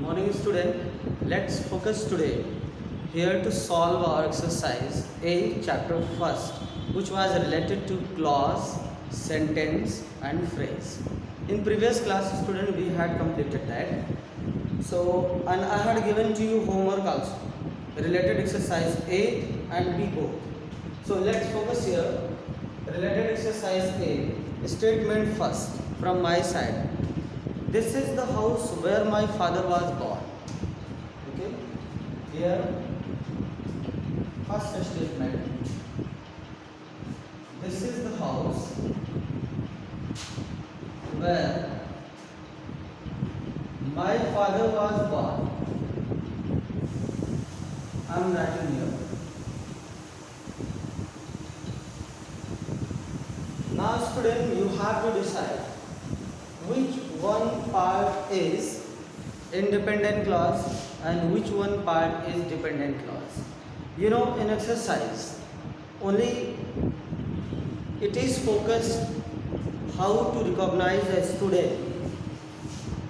Morning student, let's focus today here to solve our exercise A chapter first, which was related to clause, sentence and phrase. In previous class student we had completed that. So and I had given to you homework also related exercise A and B both. So let's focus here. Related exercise A, statement first from my side. This is the house where my father was born. Okay. Here, first statement. This is the house where my father was born. I am writing here. Now student, you have to decide which one part is independent clause and which one part is dependent clause. You know, in exercise only it is focused how to recognize a student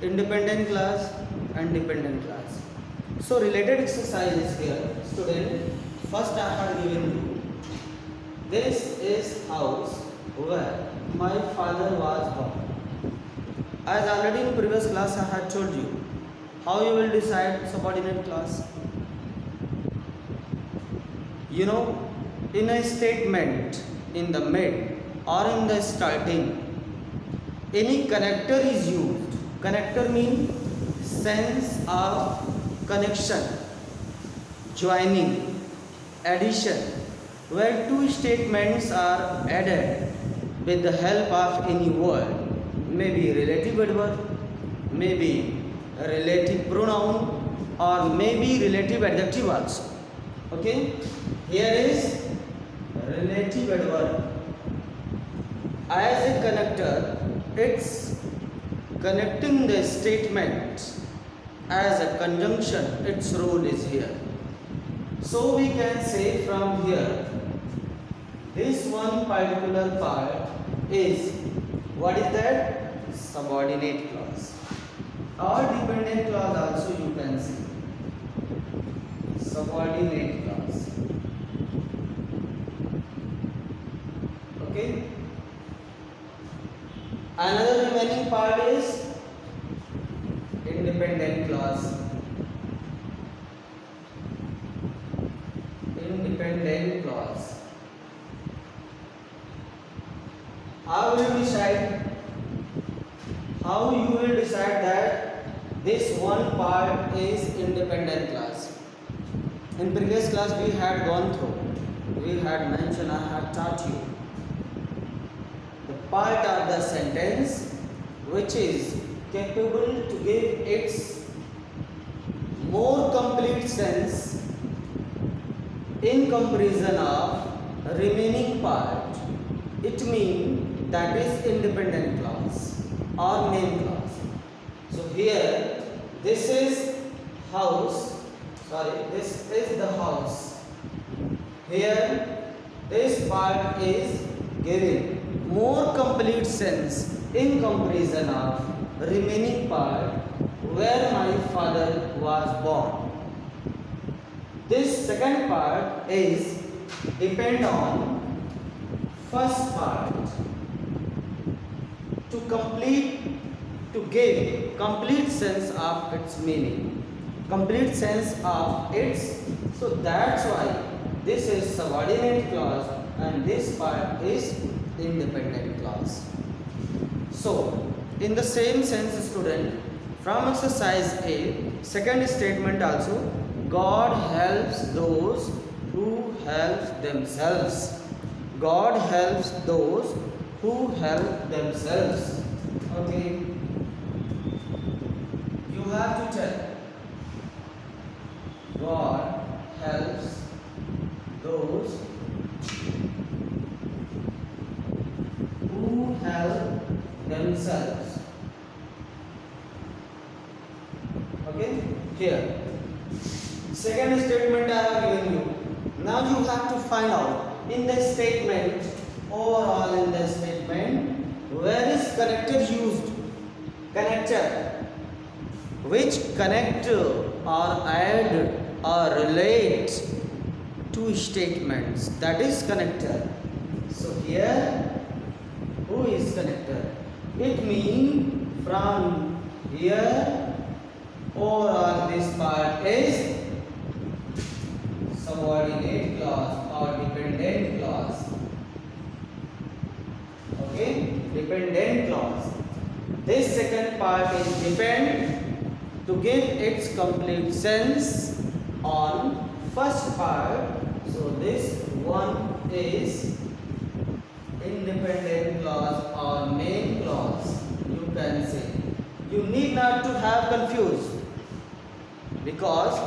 independent clause and dependent clause. So related exercise is here student. First I have given you, this is house where my father was born. As already in previous class I had told you how you will decide subordinate clause. You know, in a statement, in the mid or in the starting, any connector is used. Connector means sense of connection, joining, addition, where two statements are added with the help of any word. Maybe relative adverb, maybe a relative pronoun, or maybe relative adjective also. Okay, here is relative adverb. As a connector, it's connecting the statement. As a conjunction, its role is here. So we can say from here, this one particular part is, what is that? Subordinate clause or dependent clause also you can see. Subordinate clause. Okay. Another remaining part is independent clause. Independent clause. How will you decide? How you will decide that this one part is independent clause? In previous class we had gone through, we had mentioned, I had taught you the part of the sentence which is capable to give its more complete sense in comparison of remaining part. It means that is independent clause or main clause. So here this is house, this is the house. Here this part is giving more complete sense in comparison of remaining part where my father was born. This second part is depend on first part to give complete sense of its meaning, complete sense of its. So that's why this is subordinate clause and this part is independent clause. So in the same sense student, from exercise A, second statement also, God helps those who help themselves. God helps those who help themselves. Okay, you have to tell, God helps those who help themselves. Okay, here second statement I have given you. Now you have to find out in the statement, overall in the statement, where is connector used? Connector. which connect or add or relate to statements, that is connector. So here who is connector? It means from here or on this part is subordinate clause or dependent clause. Okay, dependent clause. This second part is depend to give its complete sense on first part. So this one is independent clause or main clause, you can say. You need not to have confused, because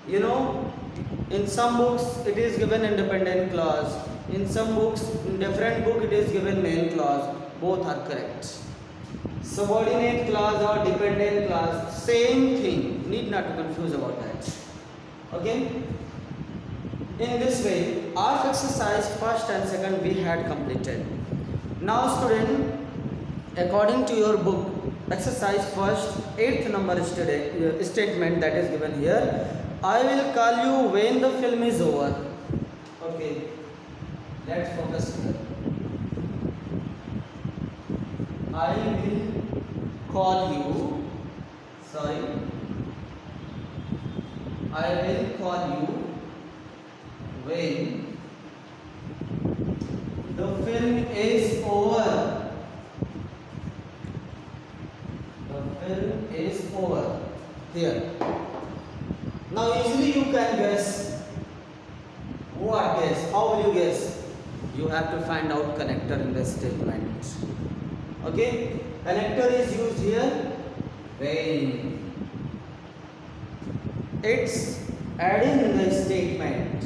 you know in some books it is given independent clause, in some books, in different book it is given main clause. Both are correct. Subordinate clause or dependent clause, same thing, need not to confuse about that. Okay, in this way our exercise first and second we had completed. Now student, according to your book, exercise first 8th number statement that is given here. I will call you when the film is over. Okay, let's focus here. I will call you, sorry, I will call you when the film is over. The film is over. Here. Now easily you can guess. What guess? How will you guess? You have to find out connector in the statement. Okay? Connector is used here when. It's adding the statement.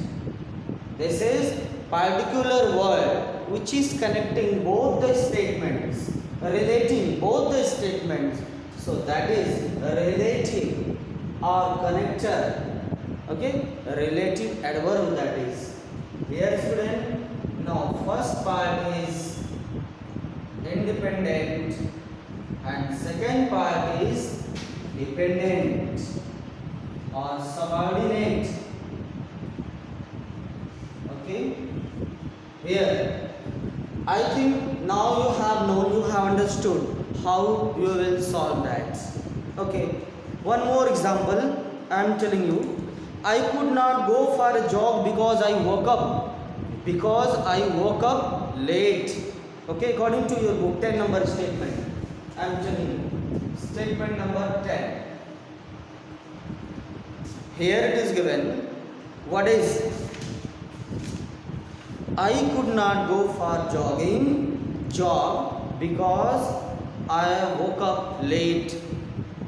This is particular word which is connecting both the statements, relating both the statements. So that is relating or connector. Okay, relative adverb, that is. Here student, now first part is independent and second part is dependent or subordinate. Okay, here I think now you have known, you have understood how you will solve that. Okay, one more example I am telling you. I could not go for a jog because I woke up late. Okay, according to your book, 10 number statement I am telling you, statement number 10. Here it is given, what is, I could not go for jog because I woke up late.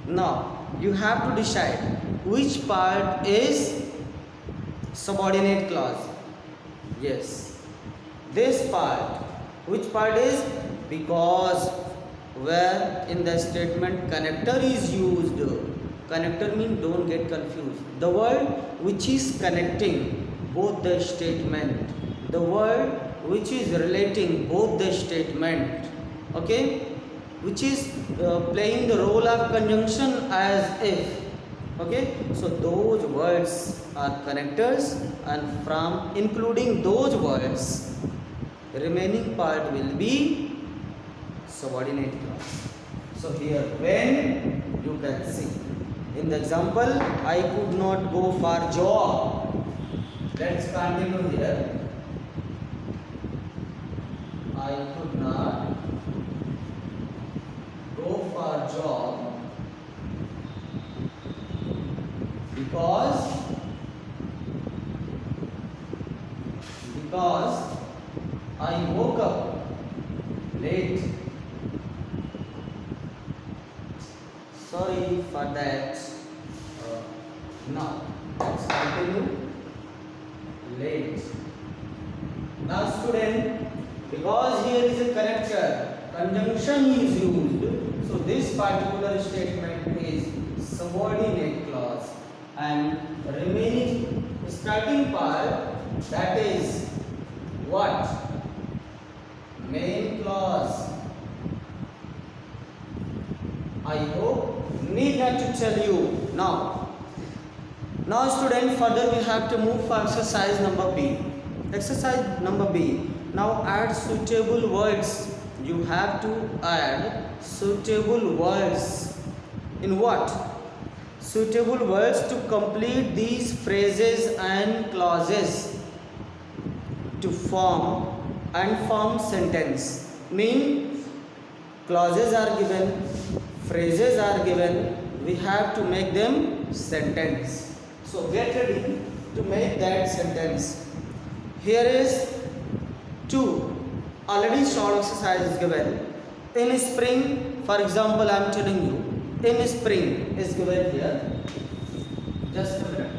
Now you have to decide which part is subordinate clause. Yes, this part. Which part is? Because, where in the statement connector is used. Connector means, don't get confused, the word which is connecting both the statement, the word which is relating both the statement. Okay, which is playing the role of conjunction as if. Okay, so those words are connectors, and from including those words, the remaining part will be subordinate clause. So here when, you can see in the example, I could not go for jog. Let's continue here. I could not go for jog because I woke up late. Sorry for that. Now let's continue. Late. Now student, because here is a connector, conjunction is used, so this particular statement is subordinate clause, and remaining starting part, that is what? Main clause. I hope need not to tell you now. Now student, further we have to move for exercise number B. Exercise number B. Now add suitable words. You have to add suitable words. In what? Suitable words to complete these phrases and clauses to form sentence. Mean, clauses are given, phrases are given, we have to make them sentence. So get ready to make that sentence. Here is two already short exercises given. In spring, for example, I am telling you, in spring is given here. Just a minute.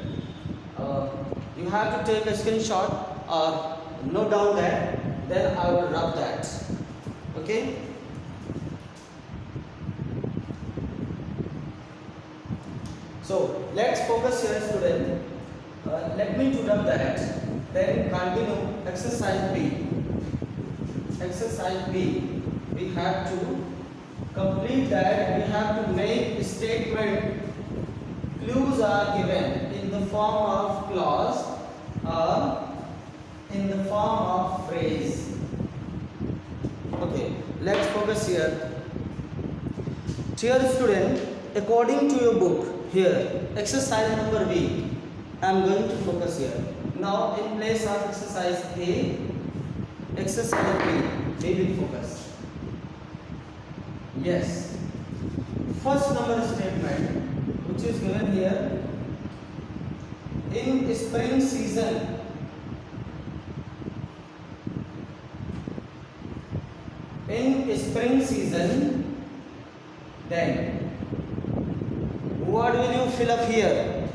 You have to take a screenshot or note down that, then I will rub that. Okay. So let's focus here, student. Let me to rub that. Then continue exercise B. Exercise B. We have to complete that. We have to make a statement. Clues are given in the form of clause or in the form of phrase. Okay. Let's focus here. Dear student, according to your book. Here, exercise number B, I am going to focus here. Now, in place of exercise A, exercise B, we will focus. Yes. First number statement, which is given here. In spring season, then what will you fill up here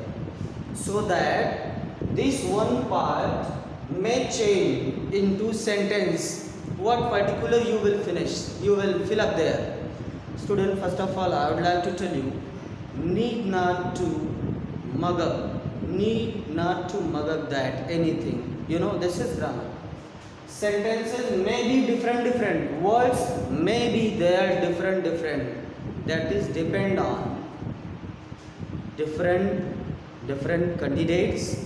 so that this one part may change into sentence? What particular you will fill up there? Student, first of all, I would like to tell you, need not to mug up that anything. You know, this is grammar. Sentences may be different, words may be there different. That is depend on different candidates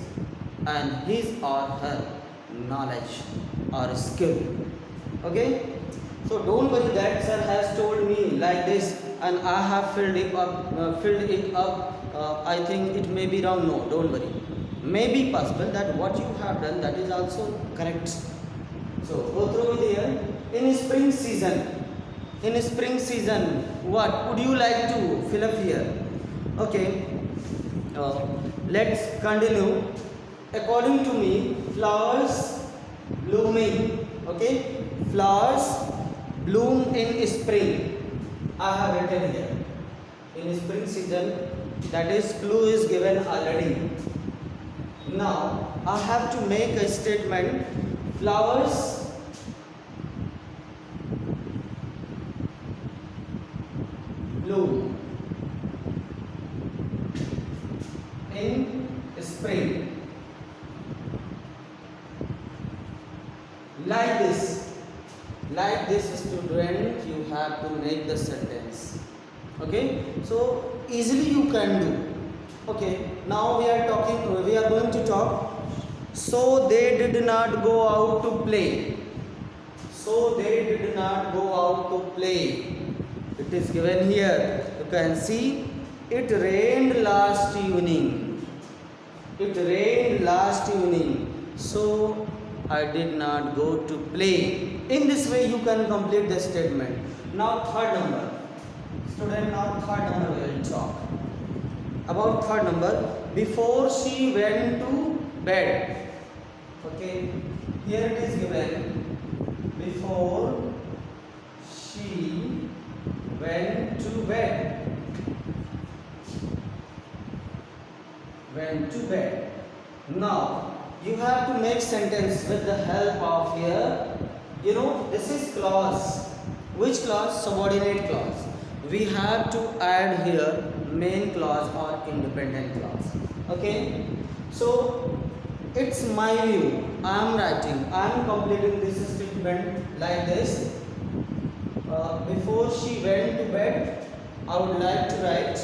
and his or her knowledge or skill. Okay, so don't worry that sir has told me like this and I have filled it up. I think it may be wrong. No, don't worry, may be possible that what you have done, that is also correct. So go through it here. In spring season, what would you like to fill up here? Okay. Let's continue. According to me, flowers blooming. Okay, flowers bloom in spring. I have written here. In spring season, that is clue is given already. Now I have to make a statement. Flowers bloom in spring. Like this student, you have to make the sentence. Okay, so easily you can do. Okay, now we are going to talk. So they did not go out to play. It is given here. You can see, it rained last evening. So I did not go to play. In this way you can complete the statement. Now third number. Student, now third number we will talk. About third number, before she went to bed. Okay, here it is given. Before she went to bed. Now you have to make sentence with the help of here. You know, this is clause. Which clause? Subordinate clause. We have to add here main clause or independent clause. Okay, so it's my view. I am completing this statement like this. Before she went to bed, I would like to write,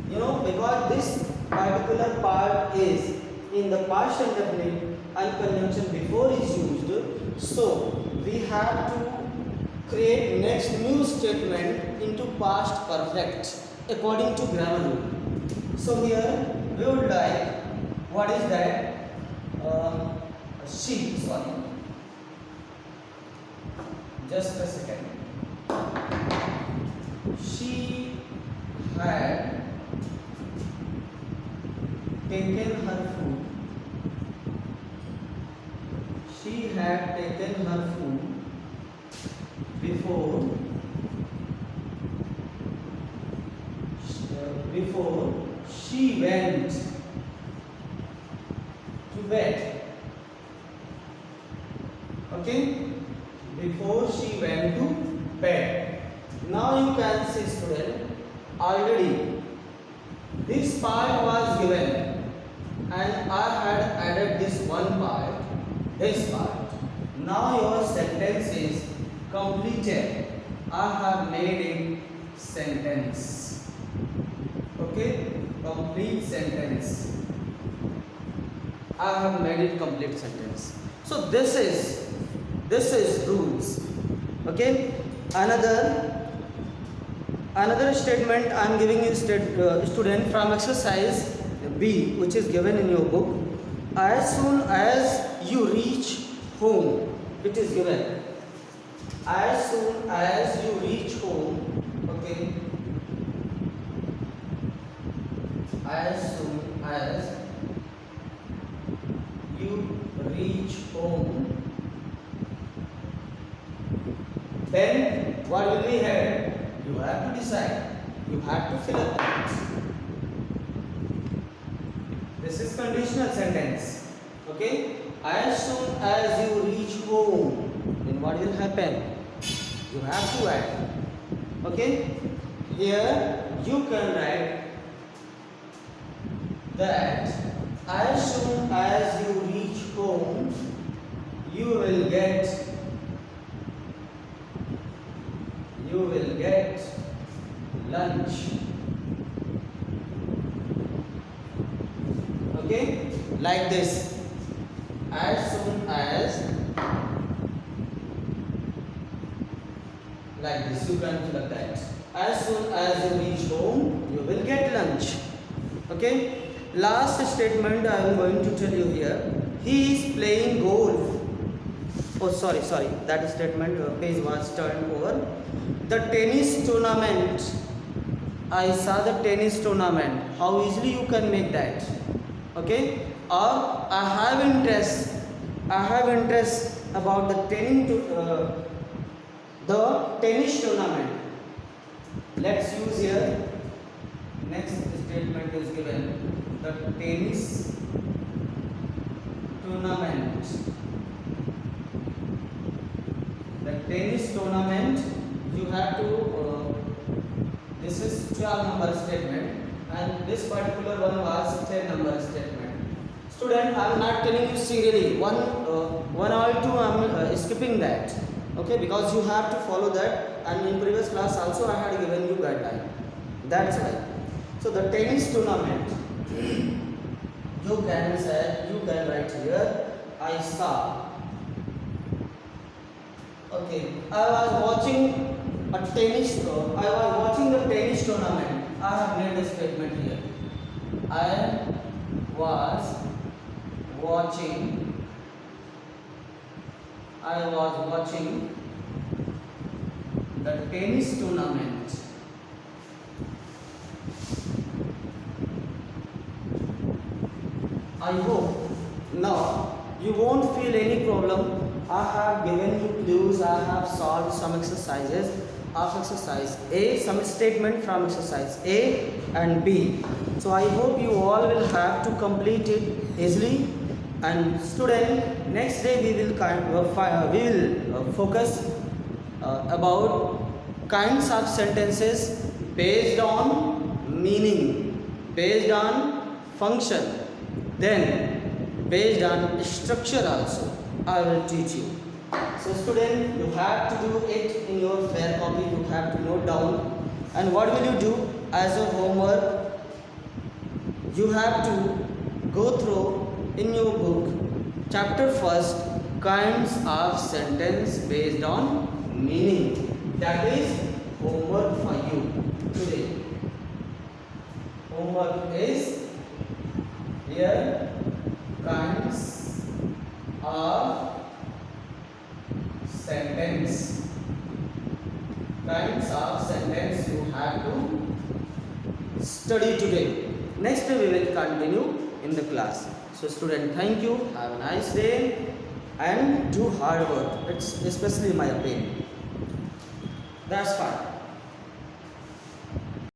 because this particular part is in the past indefinite and conjunction before is used, so we have to create next new statement into past perfect according to grammar rule. So here we would like, what is that? Just a second. She had taken her food. She had taken her food before she went to bed. Okay? Before she went to bed. Now you can see, student, already this part was given and I had added this one part, this part. Now your sentence is completed. I have made it sentence. Okay? Complete sentence. I have made it complete sentence. So this is rules. Okay? Another statement I am giving you, student, from exercise B, which is given in your book. As soon as you reach home, it is given. As soon as you reach home, okay? As soon as you reach home, then what will be here? You have to decide. You have to fill up that. This is conditional sentence. Okay? As soon as you reach home, then what will happen? You have to add. Okay? Here you can write that as soon as you reach home, you will get lunch. Okay, like this. As soon as, like this, you can fill up that. As soon as you reach home, you will get lunch. Okay. Last statement I am going to tell you here. He is playing golf. Oh, sorry. That statement page was turned over. The tennis tournament. I saw the tennis tournament. How easily you can make that? Okay. Or I have interest about the tennis tournament. Let's use here. Next statement is given. The tennis tournament. The tennis tournament, you have to, this is 12 number statement and this particular one was 10 number statement. Student, I am not telling you serially, one or two I am skipping that. Okay, because you have to follow that, and in previous class also I had given you guideline. That's why. So the tennis tournament, you can write here, I saw. Okay, I was watching the tennis tournament. I have made a statement here. I was watching the tennis tournament. I hope now you won't feel any problem. I have given you clues. I have solved some exercises of exercise A, some statement from exercise A and B. So I hope you all will have to complete it easily. And student, next day we will focus about kinds of sentences based on meaning, based on function, then based on structure also. I will teach you. So student, you have to do it in your fair copy. You have to note down And what will you do as a homework? You have to go through in your book chapter first, kinds of sentence based on meaning. That is homework for you today. Homework is here, kinds of sentence. Kinds of sentence you have to study today. Next day we will continue in the class. So student, thank you. Have a nice day and do hard work. It's especially my opinion. That's fine.